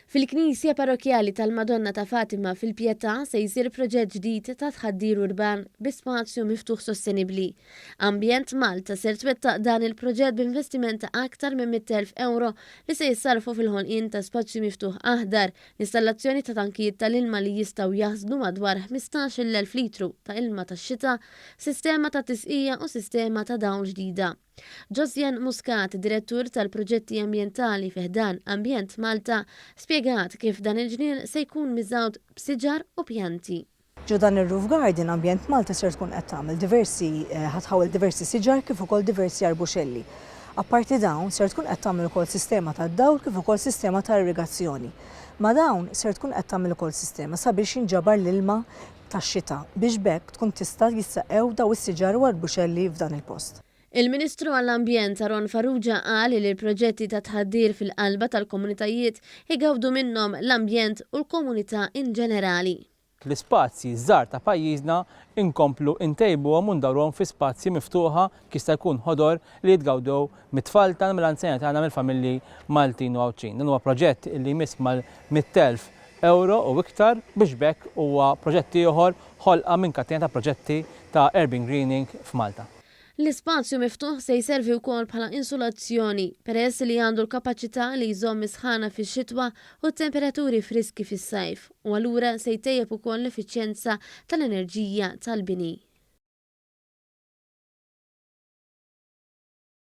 Fil-Knisja Parrokjali tal-Madonna ta' Fatima fil-Pjetà se jsir proġett ġdid ta' tħaddir urban bi spazju miftuħ sostenibbli. Ambjent Malta ser twettaq dan il-proġett b'investiment ta' aktar minn 100,000 euro li se jissarfu fil-ħolqien ta' spazju miftuħ aħdar, l-installazzjoni ta' tankijiet tal-ilma li jistgħu jaħżnu madwar 15,000 litru ta' ilma tax-xita, sistema ta' tisqija u sistema ta' dawn ġdida. Josian Muscat, direttur tal-proġetti ambjentali fiħdan Ambjent Malta, spjegat kif dan il-ġnien se jkun miżawd b'siġar u pjanti. Ġo dan ir-Roof Garden Ambjent Malta ser tkun qed tagħmel ħatħawel diversi siġar kif ukoll diversi arbuxelli. Apparti dawn ser tkun qed tagħmel ukoll sistema tad-dawl kif ukoll sistema ta' irrigazzjoni. Ma dawn ser tkun qed tagħmel ukoll sistema sabiex jinġabar l-ilma tax-xita biex bekk tkun tista' jissaqew daw is-siġar u arbuxelli f'dan il-post. Il-Ministru għall-Ambjent Aron Farrugia qal li l-proġetti ta' tħaddir fil-qalba tal-komunitajiet igawdu minnhom l-ambjent u l-komunità in ġenerali. L-ispazji żgħar ta' pajjiżna inkomplu ntejbuhom u ndawruhom fi spazji miftuħa kista jkun ħodor li jitgawdew mit-tfal tagħna mill-anzjani tagħna mill-familji Maltin u Għawċin. Dan huwa proġett li jmiss mal-100,000 euro u iktar biex bekk huwa proġett ieħor ħolqa minn katena ta' proġetti ta' urban greening f'Malta. L-ispazju miftuħ se jservi wkoll bħala insulazzjoni peress li għandu l-kapaċità li jżomm isħana fix-xitwa u temperaturi friski fis-sajf u allura se jtejjeb ukoll l-effiċjenza tal-enerġija tal-bini.